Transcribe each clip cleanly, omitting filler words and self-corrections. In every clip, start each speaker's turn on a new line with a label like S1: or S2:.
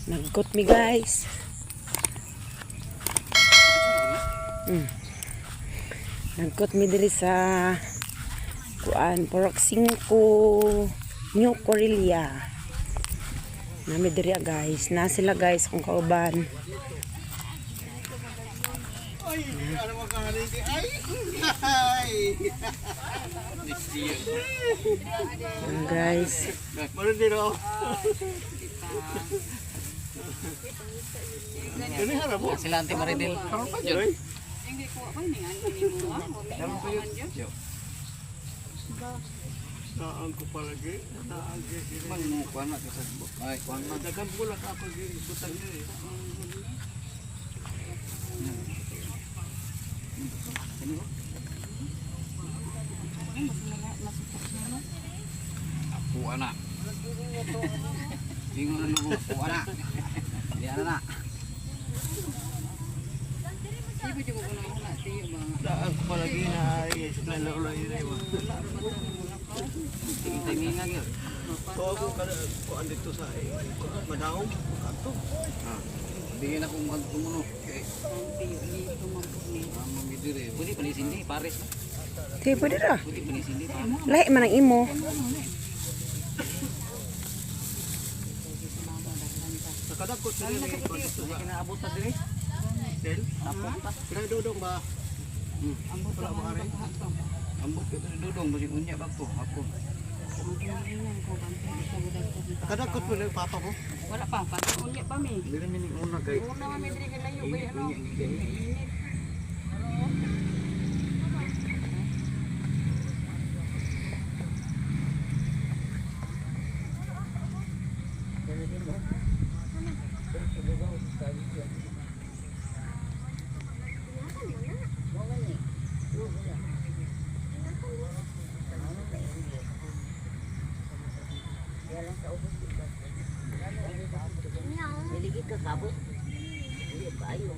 S1: Nagkot mi guys. Nagkot mi diri sa kuan Porok 5 New Corelia. Nami diri guys. Na sila guys kung kauban. Guys.
S2: Sila Auntie Maridel.
S3: Naan ko palagi, naan ko
S2: Kuan na sa ay kuan na.
S3: dagan pula ka ako giputang diri.
S2: Apo ana. Bingon na lugo apo ana. Di ana na.
S3: Daan ko palagi na ay sa lolo ire.
S2: Tingingan gyud.
S3: To ako kada ko andito sa madaong ato.
S2: Bigyan ako magtumuno. Okay. Ang midire. Pwede pa ni Cindy Paris.
S1: Di pwede ra.
S2: Pwede pa ni Cindy Paris.
S1: Lahi man ang imo.
S3: Nakadakot sa diri ko dito sa
S2: Kinaabot ta dire.
S3: hotel. Kaya dodong ba?
S2: Ambot
S3: Wala mo ari.
S2: Ambot ka dudong basi unya ba to ako.
S3: Kadakot mo lang papa ko.
S4: Wala pa, unya pa mi.
S2: Dire mining una kay.
S4: Una man mi diri kay layo kay ano. Dili ka kabot. Dili pa ayo.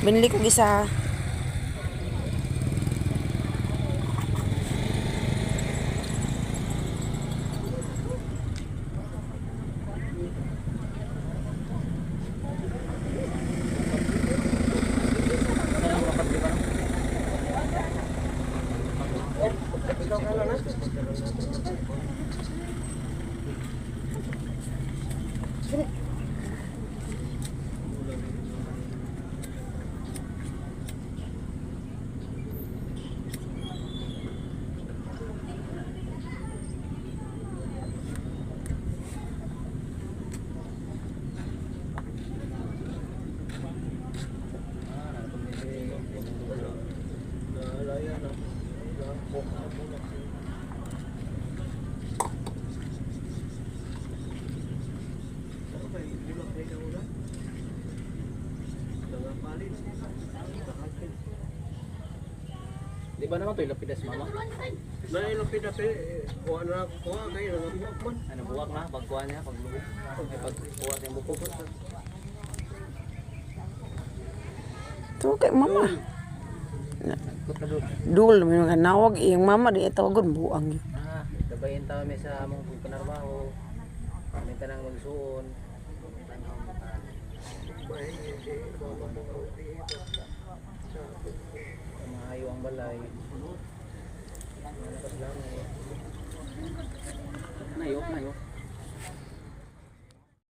S1: Binili ko isa.
S2: Di ba naman to ilapidas mama?
S3: Na ilapid na kuha na kuha kayo na buwak man.
S2: Ano buwak na pagkuha niya paglubog. Ay pagkuha sa buko.
S1: Ito kay mama.
S2: Kutadul.
S1: Dul, may mga nawag. Iyang mama di tawagon buang yun.
S2: Dabayin tayo may sa among panarbaho. May tanang magsuon. Maayo ang balay. Nayo.